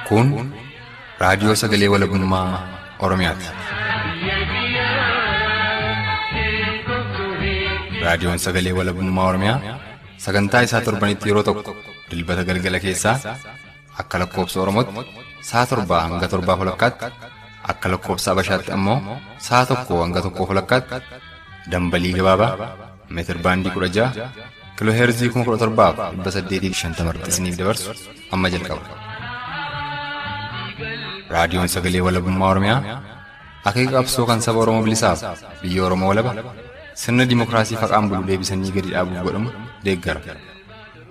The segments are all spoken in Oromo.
Kun raadiyoo sagalee walabummaa Oromiyaati. Raadiyoon sagalee walabummaa Oromiyaa sagantaa isaa torbanitti yeroo tokko dilbata galgala keessaa akka lakkoofsa Oromootti sa'a 7 hanga 7:00 akka lakkoofsa Habashaatti ammoo sa'a 1 hanga 1:00 dambalii gabaabaa meetir baandii 16 kiilooheerzii 17,850 isiniif dabarsu amma jalqaba. Raadiyoon sagalee walabummaa Oromiyaa akeeka qabsoo kan saba Oromoo bilisaaf biyya Oromoo walaba sirna dimookiraasii faqaan bulu deebisanii gadi dhaabuuf godhamu deeggara.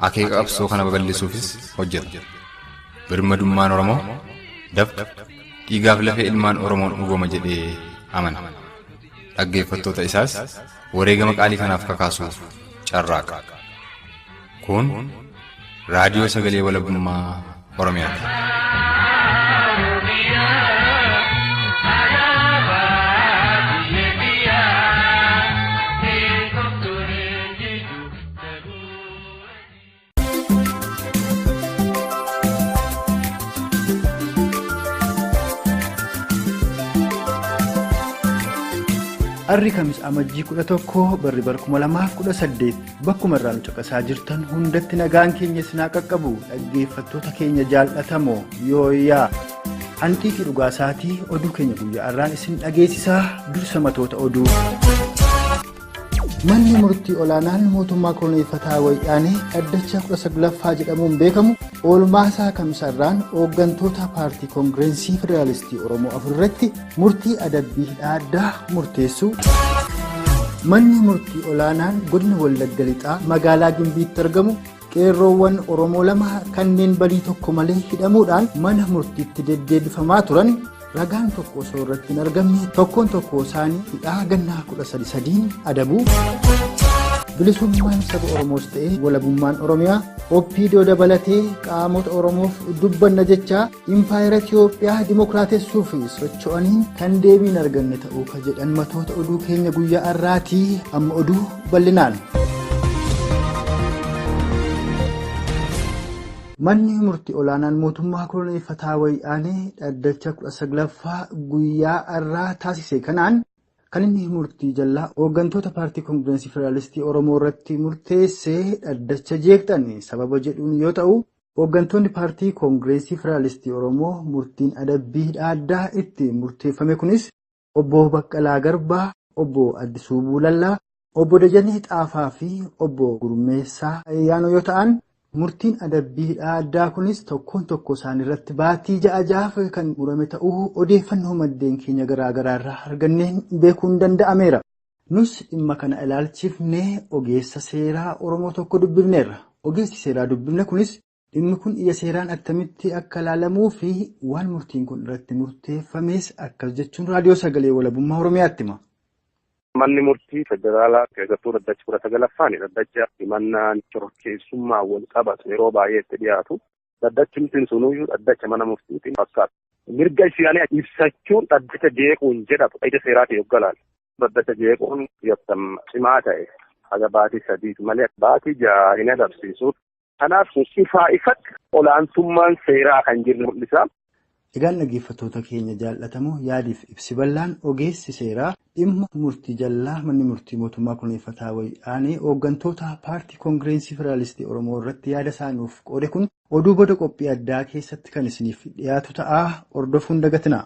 Akeeka qabsoo kana babal'isuufis hojjeta. Birmadummaan Oromoo dafqa dhiigaaf lafee ilmaan Oromoon dhugooma jedhee amana. Dhaggeeffattoota isaas wareegama qaalii kanaaf kakaasuuf carraaqa. Kun raadiyoo sagalee walabummaa Oromiyaati. Arri kamis amajjii 11 barri 2018 bakkuma irraa nu caqasaa jirtan hundatti nagaan keenya sinaa qaqqabu dhaggeeffattoota keenya jaallatamoo yooyaa hanqii fi dhugaa isaatii oduu keenya guyyaa irraan isin dhageessisaa dursa matoota oduu. Manni murtii olaanaan mootummaa Koloneeffataa Wayyaanee dhaddacha 19ffaa jedhamuun beekamu oolmaasaa kamisarraan hooggantoota paartii koongireensii federaalistii Oromoo 4 irratti murtii adabbii Addaa murteessuu. Manni murtii olaanaan godina Wallagga Lixaa magaalaa Gimbiitti argamu qeerroowwan Oromoo 2 kanneen balii tokko malee hidhamuudhaan mana murtiitti deddeebifamaa turan ragaan tokko osoo irratti hin argamne tokkoon tokko isaanii hidhaa gannaa 13 adabuu. Bilisummaan saba Oromoos ta'ee walabummaan Oromiyaa OPDO dabalatee qaamota Oromoof dubbanna jechaa impaayera Itiyoophiyaa dimookiraatessuuf socho'aniin kan deebii hin arganne ta'uu ka jedhan matoota oduu keenya guyyaa har'aatii amma oduu bal'inaan. Manni murtii olaanaan mootummaa Koloneeffataa Wayyaanee dhaddacha 19ffaa guyyaa har'aa taasise kanaan kan inni murtii jallaa hooggantoota paartii koongireensii federaalistii Oromoo irratti murteessee dhaddacha jeeqxan sababa jedhuun yoo ta'u hooggantoonni paartii koongireensii federaalistii Oromoo murtiin adabbii Addaa itti murteeffame kunis Obbo Baqqalaa Garbaa, Obbo Addisuu Buulallaa, Obbo Dajanii Xaafaa fi Obbo Gurmeessaa Ayyaanoo yoo ta'an murtiin adabbii Addaa kunis tokkoon tokko isaan irratti baatii 6 kan murame ta'uu odeeffannoo maddeen keenya garaagaraa irraa arganneen beekuun danda'ameera. Nus dhimma kana ilaalchifnee ogeessa seeraa Oromoo tokko dubbifneerra. Ogeessi seeraa dubbifne kunis dhimmi kun ija seeraan attamitti akka ilaalamuu fi waan murtiin kun irratti murteeffames akkas jechuun raadiyoo sagalee walabummaa Oromiyaatti hima. Manni murtii federaalaa keessattuu dhaddacha 19ffaani dhaddacha himannaan shororkeessummaa wal qabatu yeroo baay'ee itti dhiyaatu dhaddachumtiin sunuyyuu dhaddacha mana murtiitiin fakkaata. Mirga isaanii ibsachuun dhaddacha jeequun jedhamu ija seeraatiin hoggalaan. Dhaddacha jeequun yakka cimaa ta'e haga baatii 3 malee baatii 6 hin adabsiisu. Kanaaf ifaa ifatti olaantummaan seeraa kan jiru mul'isa. Egaan dhaggeeffattoota keenya jaallatamoo yaadiif ibsi bal'aan ogeessi seeraa dhimma murtii jallaa manni murtii mootummaa Koloneeffataa Wayyaanee hooggantoota paartii koongireensii federaalistii Oromoo irratti yaada isaanuuf qoode kun oduu booda qophii addaa keessatti kan isiniif dhiyaatu ta'aa hordofuun dagatina.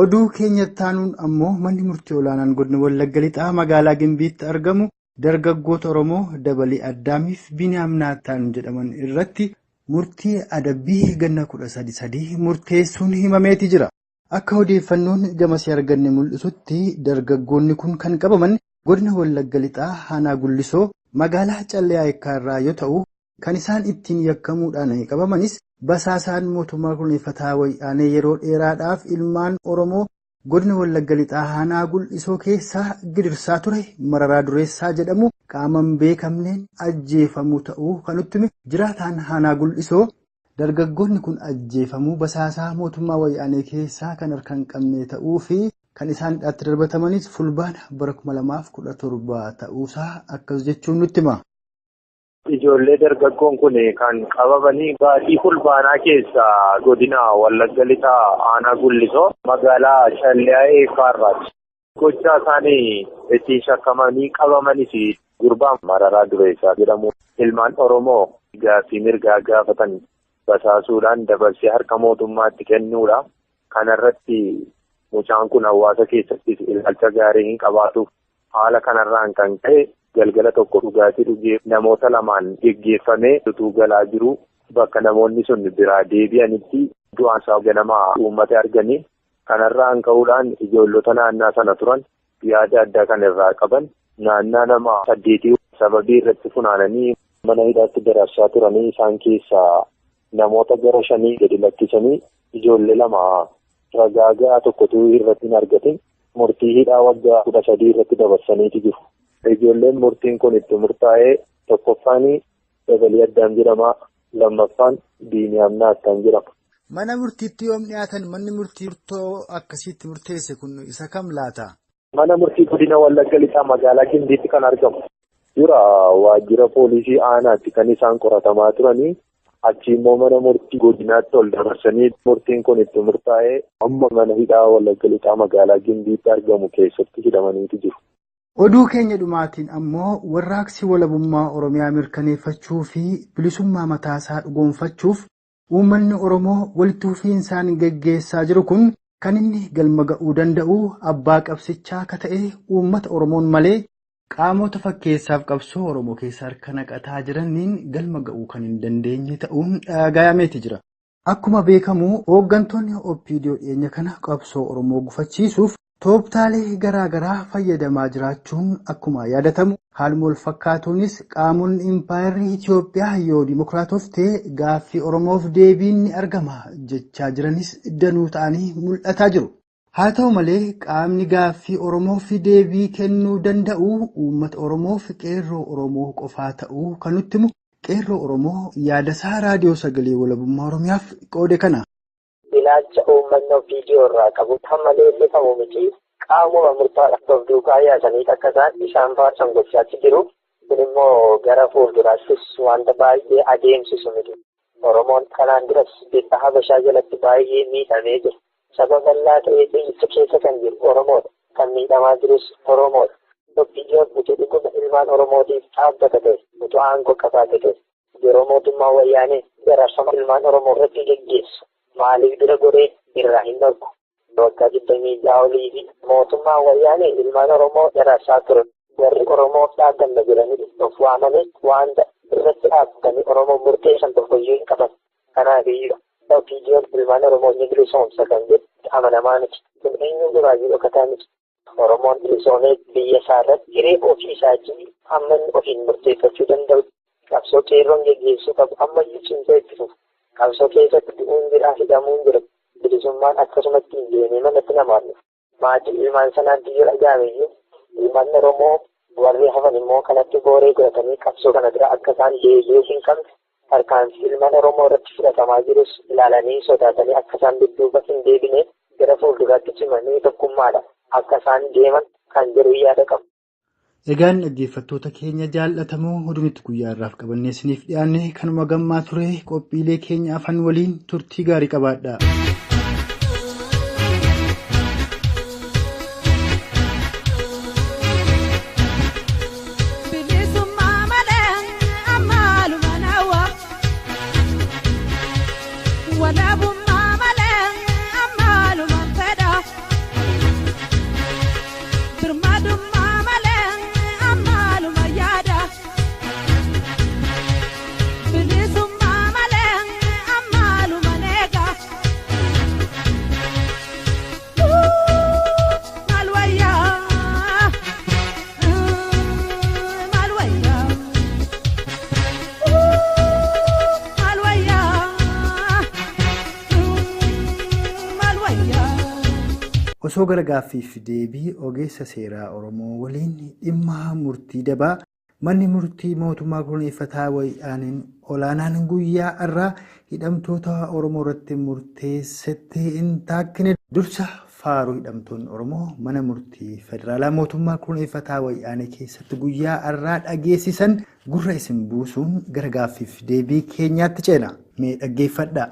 Oduu keenyatti aanuun ammoo manni murtii olaanaan godina Wallagga Lixaa magaalaa Gimbiitti argamu dargaggoota Oromoo Dabalii Addaamiif Biniyaam Naataan jedhaman irratti murtii adabbii ganna 13 murteessuun himameeti jira. Akka odeeffannoon gamasii arganne mul'isutti dargaggoonni kun kan qabaman godina Wallagga Lixaa Aanaa Gullisoo magaalaa Callee Ayyaarraa yoo ta'u kan isaan ittiin yakkamuudhaan qabamanis basaasaan mootummaa Koloneeffataa Wayyaanee yeroo dheeraadhaaf ilmaan Oromoo godina Wallagga Lixaa Aanaa Gullisoo keessaa gidirsaa ture Mararaa Dureessaa jedhamu qaaman beekamneen ajjeefamuu ta'uu kan nutti hime jiraataan Aanaa Gullisoo dargaggoonni kun ajjeefamuu basaasaa mootummaa Wayyaanee keessaa kan harkaan qabne ta'uu fi kan isaan hidhaatti darbatamanis fulbaana bara 2017 ta'uusaa akkas jechuun nutti hima. Ijoollee dargaggoon kun kan qabamanii baatii fulbaanaa keessa godina Wallagga Lixaa aanaa Gullisoo magaalaa Callee'ee Kaarraati. Gochaa isaanii ittiin shakkamanii qabamanis gurbaan Mararaa Dureessaa jedhamu ilmaan Oromoo gaaffii mirgaa gaafatan basaasuudhaan dabarsee harka mootummaatti kennuudha. Kanarratti mucaan kun hawaasa keessatti ilaalcha gaarii hin qabaatuuf haala kanarraan kan ka'e galgala tokko dhugaatii dhugee namoota lamaan geggeeffamee utuu galaa jiru bakka namoonni sun biraa deebi'anitti du'aan isaa ganamaa uummata arganii kanarraan ka'uudhaan ijoollota naannaa sana turan yaada addaa kan irraa qaban naannaa nama 8 sababii irratti funaananii mana hidhaatti dararsaa turanii isaan keessaa namoota gara 5 gadi lakkisanii ijoollee 2 ragaa tokkotu irratti hin argatin murtii hidhaa waggaa 13 irratti dabarsaniiti jiru. Ijoolleen murtiin kun itti murtaa'ee tokkoffaan Dabalii Addaan jedhama, lammaffaan Biiniyaam Naattaan jedhama. Mana murtiitti yoom dhiyaatan manni murtii murtoo akkasitti murteesse kun isa kam laata? Mana murtii godina Wallagga Lixaa magaalaa Gimbiitti kan argamu. Dura waajjira poolisii aanaatti kan isaan qoratamaa turanii achi immoo mana murtii godinaatti ol dabarsanii murtiin kun itti murtaa'ee amma mana hidhaa Wallagga Lixaa magaalaa Gimbiitti argamu keessatti hidhamaniitu jiru. Oduu keenya dhumaatiin ammoo warraaqsi walabummaa Oromiyaa mirkaneeffachuu fi bilisummaa mataasaa dhugoonfachuuf uummanni Oromoo walitti fufiinsaan gaggeessaa jiru kun kan inni galma ga'uu danda'u abbaa qabsichaa akka ta'e uummata Oromoon malee qaamota fakkeessaaf qabsoo Oromoo keessa harka naqataa jiraniin galma ga'uu kan hin dandeenye ta'uun dhagayameeti jira. Akkuma beekamu hooggantoonni OPDO dhiyeenya kana qabsoo Oromoo gufachiisuuf Tooftaalee garaa fayyadamaa jiraachuun akkuma yaadatamu haaluma wal fakkaatuunis qaamonni impaayirri Itoophiyaa yoo dimokiraatofte gaaffii Oromoof deebiin ni argama jechaa jiranis danuu ta'anii mul'ataa jiru. Haa ta'u malee qaamni gaaffii Oromoof deebii kennuu danda'u uummata Oromoof qeerroo Oromoo qofaa ta'uu kan nutti himu qeerroo Oromoo yaadasaa raadiyoo sagalee walabummaa Oromiyaaf qoode kana. Ilaalcha uummanni OPDO irraa qabu hammalee illee miti qaamuma murtaadhaaf of duukaa yaasanii akka isaan faarsan gochaatti jiru. Kun immoo gara fuulduraattis wanta baay'ee adeemsisu miti. Oromoon kanaan duras bifa Habashaa jalatti baay'ee miidhamee jira. Saba bal'aa ta'ee biyyicha keessa kan jiru Oromoodha. Kan miidhamaa jirus Oromoodha. OPDOon utuu dhuguma ilmaan Oromootiif dhaabbata ta'e, utuu aangoo qabaate ta'e, yeroo mootummaa Wayyaaneen dararsama ilmaan Oromoo irratti geggeessu. Maaliif dura goree irraa hin darbu? Waggaa 26 olii fi mootummaa Wayyaanee ilmaan Oromoo dararsaa turan. Warri Oromoof dhaabbanna jedhanii of waamanii wanta irratti dhaabbatanii Oromoo murteessan tokkoyyuu hin qaban. Kanaafiyyuu OPDOon ilmaan Oromoo ni bilisoomsa kan jedhu amanamaa miti. Kun eenyuun duraayyuu dhokataa miti. Oromoon bilisoomee biyya isaa irratti hiree ofii isaatii amma inni ofiin murteeffachuu danda'u. Qabsoo qeerroon geggeessuu qabu ammayyuu cimsee itti fufu. Qabsoo keessatti du'uun jira hidhamuun jira bilisummaan akkasumatti hin deemee manatti namaaf maatii ilmaan sanaan biyya dhagaameyyuu ilmaan Oromoo warri hafan immoo kanatti booree godhatanii qabsoo kana bira akka isaan deebi'uu hin qabne harkaansi ilmaan Oromoo irratti fudhatamaa jirus ilaalanii sodaatanii akka isaan dudduuba hin deebine gara fuulduraatti cimanii tokkummaadha akka isaan deeman kan jedhu yaada qabu. Egaan dhaggeeffattoota keenya jaallatamoo oduutti guyyaa irraaf qabannee isiniif dhiyaanne kanuma gammaa ture qophiilee keenya afaan waliin turtii gaarii qabaadha. Osoo gara gaaffiif deebii ogeessa seeraa Oromoo waliin dhimma murtii dabaa manni murtii mootummaa Koloneeffataa Wayyaaneen olaanaan guyyaa irraa hidhamtoota Oromoo irratti murteessatti hin taakkine dursa faaruu hidhamtoonni Oromoo mana murtii federaalaa mootummaa Koloneeffataa Wayyaanee keessatti guyyaa har'aa dhageessisan gurra isin buusuun gara gaaffiif deebii keenyaatti ceena. Mee dhaggeeffadhaa.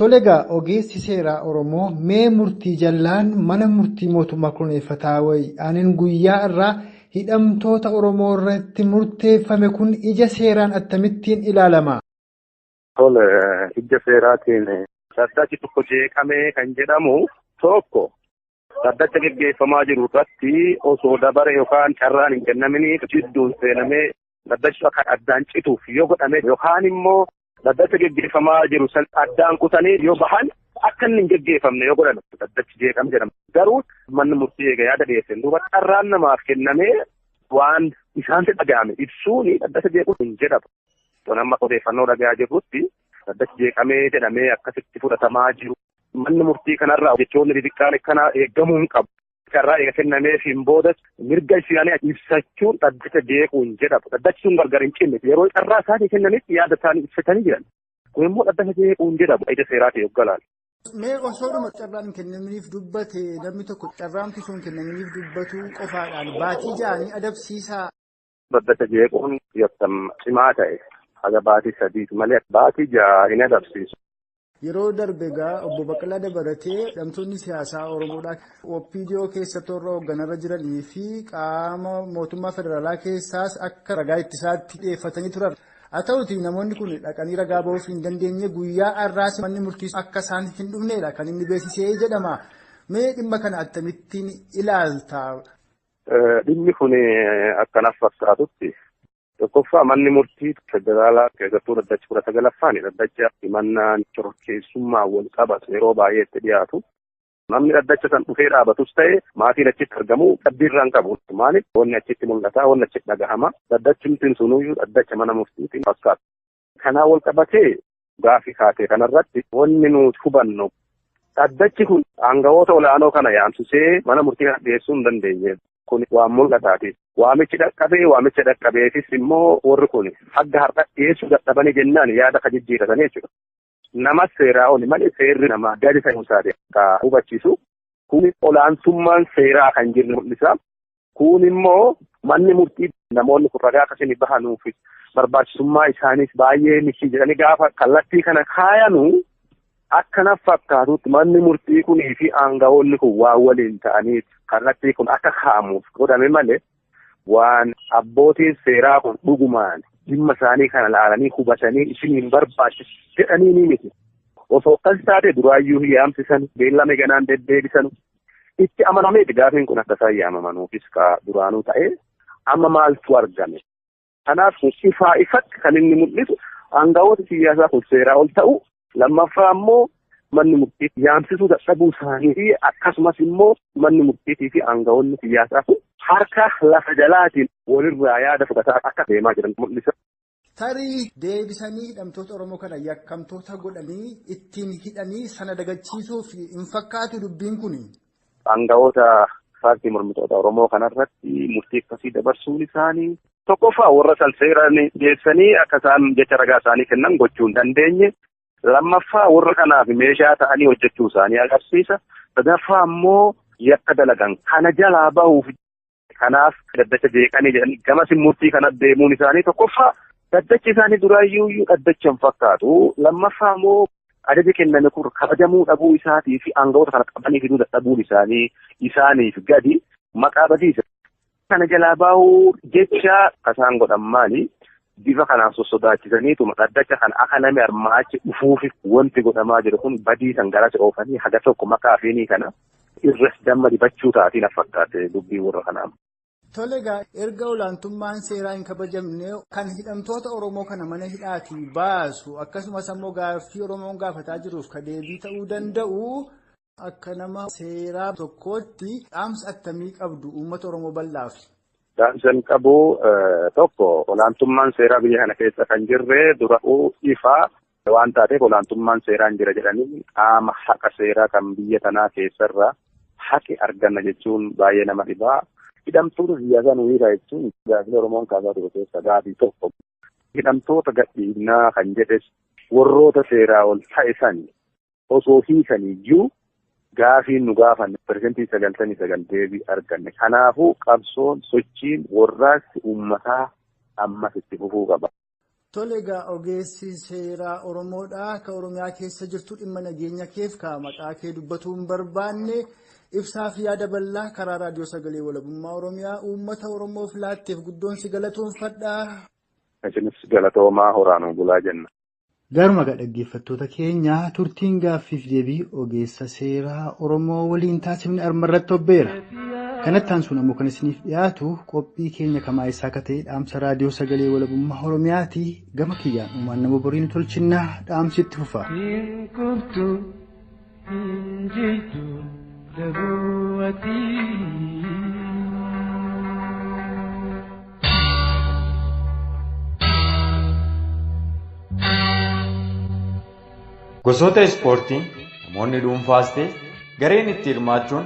Tolega ogeessi seeraa Oromoo mee murtii jallaan mana murtii mootummaa Koloneeffataa Wayyaaneen guyyaa irraa hidhamtoota Oromoo irratti murteeffame kun ija seeraan akkamittiin ilaalama? Tole ija seeraatiin dhaddachi tokko jeeqamee kan jedhamu tokko dhaddacha gaggeeffamaa jiru irratti osoo dabare yookaan carraan hin kennaminiif jidduun seenamee dhaddachi akka addaan cituuf yoo godhame yookaan immoo dhaddacha gaggeeffamaa jiru san addaan kutanii yoo bahan akka inni hin gaggeeffamne yoo godhan dhaddachi jeeqama jedhama. Garuu manni murtii eega yaada dhiyeessan duuba carraan namaaf kennamee waan isaanitti dhaga'ame ibsuun dhaddacha jeequun hin jedhamu. Kun amma odeeffannoo dhaga'aa jirrutti dhaddachi jeeqamee jedhamee akkasitti fudhatamaa jiru. Manni murtii kanarraa jechoonni xixiqqaan akkanaa eegamuu hin qabu. Carraa eega kennameef hin booda mirga isaanii ibsachuun dhaddacha jeequun jedhamu. Dhaddachi sun gargar hin cinne yeroo carraa isaanii kennanitti yaada isaanii ibsatanii jiran. Kun immoo dhaddacha jeequun jedhamu. Ija seeraatiin hoggalaan. Mee osoodhuma carraan kennaminiif dubbate namni tokko carraamti sun kennaminiif dubbatu qofaadhaan baatii ja'anii adabsiisaa. Dhaddacha jeequun yottam cimaa ta'e haga baatii sadiiti malee baatii ja'a hin adabsiisu. Yeroo darbe egaa Obbo Baqqalaa dabalatee hidhamtoonni siyaasaa Oromoodhaa OPDO keessatti warra hoogganarra jiranii fi qaama mootummaa federaalaa keessaas akka ragaa ittisaatti dhiyeeffatanii turan. Haa ta'uti namoonni kun dhaqanii ragaa ba'uuf hin dandeenye guyyaa har'aas manni murtii akka isaan hin dhufneedha kan inni beeksisee jedhama. Mee dhimma kana akkamittiin ilaalta? Dhimmi kun akkanaaf fakkaatutti. Tokkoffaa manni murtii federaalaa keessattuu dhaddachi 19ffaan dhaddacha himannaan shororkeessummaa wal qabatu yeroo baay'eetti dhiyaatu. Namni dhaddacha san dhufee dhaabatus ta'e maatiin achitti argamu qabdiirraan qabu. Maaliif wanni achitti mul'ata, wanni achitti dhagahama. Dhaddachi sunuyyuu dhaddacha mana murtiitiin fakkaatu. Kanaan wal qabatee gaafii kaatee kanarratti wanni nuti hubannu dhaddachi kun aangawoota olaanoo kana yaamsisee mana murtii kana dhiyeessuu hin dandeenye. Kun waan mul'ataati. Waamichi dhaqqabeefis immoo warri kun hagga har'a dhiyeessuu dadhabanii jennaan yaada ka jijjiiratanii jechuudha. Nama seeraa oli malee seerri namaa gadi ta'uusaati akka hubachiisu. Kun olaantummaan seeraa kan jirru mul'isa. Kun immoo manni murtii namoonni kun ragaa akkasiin bahanuuf barbaachisummaa isaaniis baay'ee miti jedhanii gaafa kallattii kana kaayanu akkana fakkaatutti manni murtii kunii fi aangawoonni kun waan waliin ta'anii kallattii kun akka kaa'amuuf godhame malee waan abbootiin seeraa kun dhugumaan dhimma isaanii kana laalanii hubatanii isiniin barbaachisu jedhanii ni miti. Osoo akkas taate duraayyuu yaamsisan beellame ganaan deddeebisan itti amanameeti gaafiin kun akka isaan yaamamanuufis ka duraanuu ta'e amma maaltu argame. Kanaaf ifaa ifatti kan inni mul'isu aangawoota siyaasaa kun seeraa ol ta'u lammaffaa immoo manni murtii yaamsisuu dadhabuu isaanii fi akkasumas immoo manni murtiitii fi aangawoonni siyaasaa kun harka lafa jalaatiin walirraa yaada fudhataa akka deemaa jiran mul'isa. Tarii deebisanii hidhamtoota Oromoo kana yakkamtoota godhanii ittiin hidhanii sana dagachiisuuf hin fakkaatu dubbiin kun. Aangawoota paartii mormitoota Oromoo kanarratti murtii akkasii dabarsuun isaanii tokkoffaa warra seeraan dhiyeessanii akka isaan jecha ragaa isaanii kennan gochuu hin dandeenye. Lammaffaa warra kanaaf meeshaa ta'anii hojjechuu isaanii agarsiisa. Sadaffaa immoo yakka dalagan kana jalaa bahuuf kanaaf dhaddacha jeeqanii jedhanii gamas murtii kana deemuun isaanii tokkoffaa dhaddachi isaanii duraayyuu dhaddacha hin fakkaatu. Lammaffaa immoo ajaja kenname kun kabajamuu dhabuu isaatii fi aangawoota kana qabanii fiduu dadhabuun isaaniif gadi maqaa badiisa. Kana jalaa bahu jecha kasaan godhan maali? Bifa kanaan sossodaachisaniituma dhaddacha kana akka namni armaa achi dhufuufi wanti godhamaa jiru kun badii san garas oofanii haga tokko maqaa feenii kana irras damma dibachuu taatiin fakkaate dubbii warra kanaa. Tole egaa erga olaantummaan seeraa hin kabajamne kan hidhamtoota Oromoo kana mana hidhaatii baasu akkasumas ammoo gaaffii Oromoon gaafataa jiruuf ka deebii ta'uu danda'u akka nama seeraa tokkootti dhaamsa attamii qabdu uummata Oromoo bal'aaf. Dhaamsan qabu tokko olaantummaan seeraa biyya kana keessa kan jirre dura'uu ifaa waan taateef olaantummaan seeraa hin jira jedhanii qaama haqa seeraa kan biyya tanaa keessarraa haqi arganna jechuun baay'ee nama dhibaa. Hidhamtoota siyaasaa nuyiidha jechuun gaafii Oromoon kaasaa ture keessa gaafii tokko. Hidhamtoota gadhiinnaa kan jedhes warroota seeraa ol ta'e sani osoo hiikaniyyuu gaafiin nu gaafanne persentii 99 deebii arganne. Kanaafuu qabsoon sochiin warraaqsi uummataa ammas itti fufuu qaba. Tole egaa ogeessi seeraa Oromoodhaa ka Oromiyaa keessa jirtu dhimma nageenya keef ka maqaa kee dubbatuu hin barbaanne ibsaa fi yaada bal'aa karaa raadiyoo sagalee walabummaa Oromiyaa uummata Oromoof laatteef guddoon si galatoomfadhaa. Isinis galatoomaa horaanuu bulaa jenna. Garuma dhaggeeffattoota keenya turtiin gaaffiif deebii ogeessa seeraa Oromoo waliin taasifne armarratti hobbeera. Kanattaan sun ammoo kan isiniif dhiyaatu qophii keenya kamaa isaa akka ta'e dhaamsa raadiyoo sagalee walabummaa Oromiyaati gama kiyyaan uumaan nama boriin tolchinnaa dhaamsitti fufa. Gosoota ispoortii namoonni dhuunfaas ta'e gareen itti hirmaachuun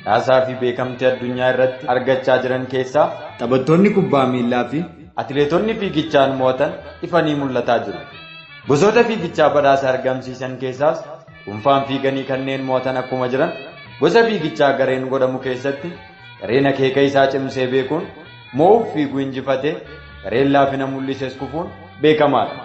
badhaasaa fi beekamtii addunyaa irratti argachaa jiran keessaa taphattoonni kubbaa miilaa fi atileetonni fiigichaan mo'atan ifanii mul'ataa jiru. Gosoota fiigichaa badhaasa argamsiisan keessaas dhuunfaan fiiganii kanneen mo'atan akkuma jiran gosa fiigichaa gareen godhamu keessatti gareen akeeka isaa cimsee beekuun mo'uuf fiiguu injifatee gareen laafina mul'ises kufuun beekamaadha.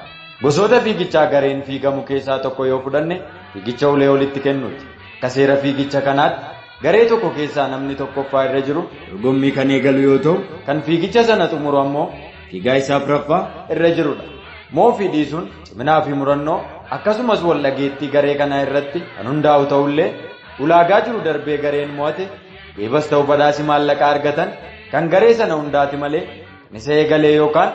Gosoota fiigichaa gareen fiigamu keessaa tokko yoo fudhanne fiigicha ulee olitti kennuuti. Akka seera fiigicha kanaatti garee tokko keessaa namni tokkoffaa irra jiru dorgommii kan eegalu yoo ta'u kan fiigicha sana xumuru ammoo fiigaa isaa afuraffaa irra jirudha. Moo fi dhiisuun ciminaa fi murannoo akkasumas wal dhageettii garee kanaa irratti kan hundaa'u ta'ullee ulaagaa jiru darbee gareen mo'ate geebas ta'u badhaasi maallaqaa argatan kan garee sana hundaati malee kan isa eegalee yookaan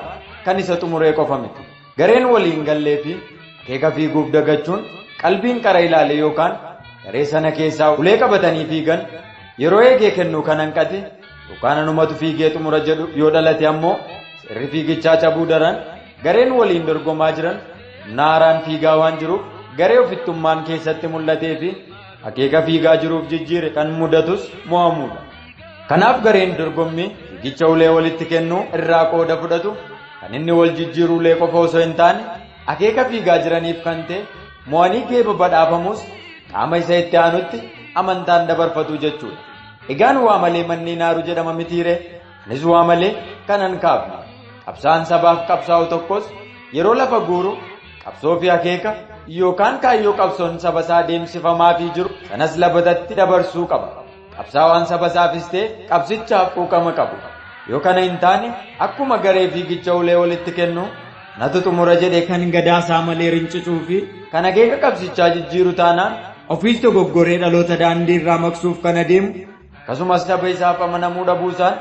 kan isa xumuree qofa miti. Gareen waliin gallee fi akeeka fiiguuf dagachuun qalbiin qara ilaale yookaan garee sana keessaa ulee qabatanii fiigan yeroo eegee kennuu kan hanqate yookaan anumatu fiigee xumura jedhu yoo dhalate ammoo sirri fiigichaa cabuu daran gareen waliin dorgomaa jiran naaraan fiigaa waan jiruuf garee ofittummaan keessatti mul'atee fi akeeka fiigaa jiruuf jijjiire kan mudatus mo'amuudha. Kanaaf gareen dorgommii fiigicha ulee walitti kennuu irraa qooda fudhatu kan inni wal jijjiiru ulee qofa osoo hin taane akeeka fiigaa jiraniif kan ta'e mo'anii geeba badhaafamus qaama isa itti aanutti amantaan dabarfatu jechuudha. Egaan waa malee manni naaru jedhama mitiire anis waa malee kanan kaafne. Qabsaan sabaaf qabsaa'u tokkos yeroo lafa guuru qabsoo fi akeeka yookaan kaayyoo qabsoon saba isaa deemsifamaafii jiru sanas labatatti dabarsuu qaba. Qabsaawaan saba isaafis ta'e qabsichaaf quuqama qabu. Yoo kana hin taane akkuma garee fiigicha ulee walitti kennu natu xumura jedhee kan gadaasaa malee rincicuu fi kan akeeka qabsichaa jijjiiru taanaan ofiis dogoggoree dhaloota daandii irraa maqsuuf kan adeemu akkasumas saba isaaf amanamuu dhabuusaan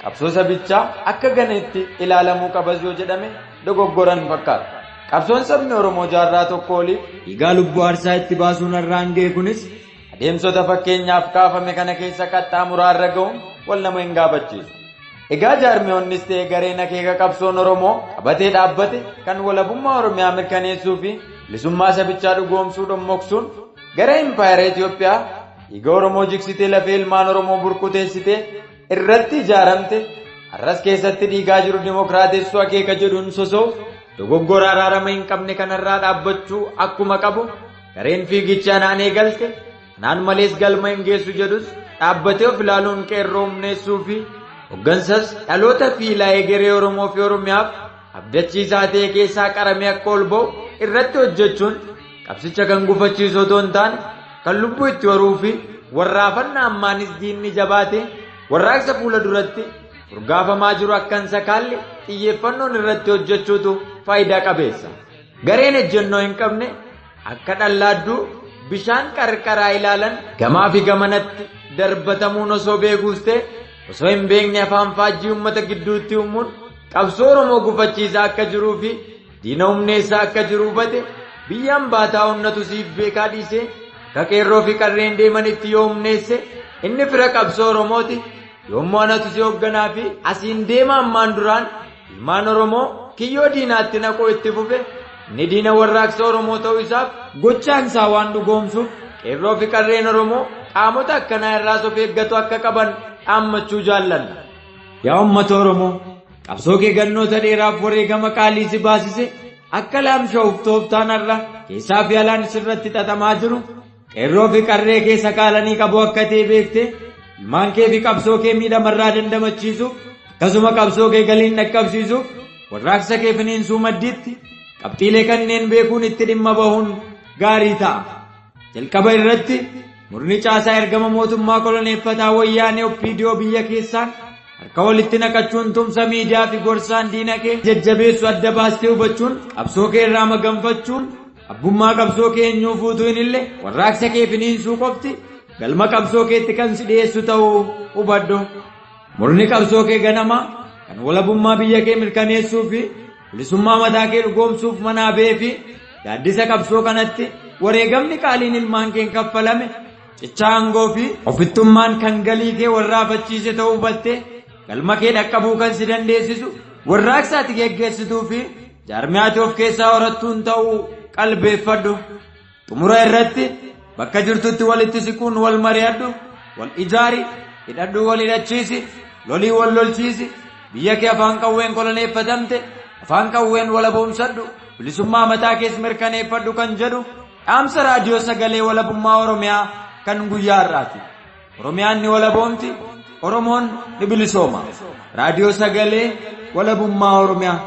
qabsoo sabichaa akka ganeetti ilaalamuu qabas yoo jedhame dogoggoran fakkaata. Qabsoon sabni Oromoo jaarraa tokko oliif dhiigaa lubbuu aarsaa itti baasuun irraan ga'e kunis adeemsota fakkeenyaaf kaafame kana keessa qaxxaamuraa irra ga'uun wal nama hin gaafachiisu. Egaa jaarmiyoonnis ta'e gareen akeeka qabsoon Oromoo qabatee dhaabbate kan walabummaa Oromiyaa mirkaneessuu fi bilisummaa sabichaa dhugoomsuu dhammoksuun gara impaayera Itoophiyaa dhiiga Oromoo jigsitee lafee ilmaan Oromoo burkuteessitee irratti ijaaramte har'as keessatti dhiigaa jiru dimokiraatessuu akeeka jedhuun sosoof dogoggora araarama hin qabne kanarraa dhaabbachuu akkuma qabu gareen fiigicha anaan eegalte anaan malees galma hin geessu jedhus dhaabbatee of ilaaluun qeerroo humneessuu fi hoggansas dhaloota fiilaa egeree Oromoo fi Oromiyaaf abdachiisaa ta'e keessaa qaramee akka ol ba'u irratti hojjechuun qabsicha kan gufachiisu otoo hin taane kan lubbuu itti horuu fi warraafannaa ammaanis diinni jabaate warraaqsa fuula duratti urgaafamaa jiru akkan sakaalli xiyyeeffannoon irratti hojjechuutu faayidaa qabeessa. Gareen ejjennoo hin qabne akka dhallaadduu bishaan qarqaraa ilaalan gamaa fi gamanatti darbatamuun osoo beekuus ta'e osoo hin beekne afaan faajjii uummata gidduutti uumuun qabsoo Oromoo gufachiisaa akka jiruu fi diina humneessaa akka jiru hubate biyyaan baataa onnatu siif beekaa dhiisee akka qeerroo fi qarreen deemanitti yoo humneesse inni fira qabsoo Oromooti. Yommuu anatu si hoogganaa fi asiin deema ammaan duraan ilmaan Oromoo kiyyoo diinaatti naquu itti fufe inni diina warraaqsa Oromoo ta'uu isaaf gochaan isaa waan dhugoomsuuf qeerroo fi qarreen Oromoo qaamota akkanaa irraas of eeggatu akka qaban dhaammachuu jaallanna. Yaa uummata Oromoo qabsoo kee gannoota dheeraaf wareegama qaalii si baasise akka laamsha'uuf tooftaanarra keessaa fi alaan sirratti xaxamaa jiru qeerroo fi qarree keessa kaalanii qabu akka ta'e beekte ilmaan kee fi qabsoo kee miidhamarraa dandamachiisuuf akkasuma qabsoo kee galiin dhaqqabsiisuuf warraaqsa kee finiinsuu maddiitti qabxiilee kanneen beekuun itti dhimma bahuun gaarii ta'a. Jalqaba irratti murni caasaa ergama mootummaa koloneeffataa wayyaanee OPDO biyya keessaan harka walitti naqachuun tumsa miidiyaa fi gorsaan diina kee jajjabeessu adda baastee hubachuun qabsoo kee irraa maganfachuun abbummaa qabsoo kee eenyuu fuutuu hin ille warraaqsa kee finiinsuu qofti galma qabsoo keetti kan si dhiyeessu ta'uu hubadhu. Murni qabsoo kee ganama kan walabummaa biyya kee mirkaneessuu fi bilisummaa mataa kee dhugoomsuuf manaa ba'ee fi gaaddisa qabsoo kanatti wareegamni qaaliin ilmaan kee kaffalame cichaa aangoo fi ofittummaan kan galii kee warraafachiise ta'uu hubattee galma kee dhaqqabuu kan si dandeessisu warraaqsa ati geggeessituu fi jaarmiyaati of keessaa horattuun ta'uu qalbeeffadhu. Xumura irratti bakka jirtutti walitti siquun wal mari'adhu, wal ijaari, hidhadhu wal hidhachiisi, lolii wal lolchiisi, biyya kee afaan qawween koloneeffatamte afaan qawween walaboomsadhu, bilisummaa mataa kees mirkaneeffadhu kan jedhu dhaamsa raadiyoo sagalee walabummaa Oromiyaa kan guyyaa har'aati. Oromiyaan ni walaboomti, Oromoon ni bilisooma. Raadiyoo sagalee walabummaa Oromiyaa.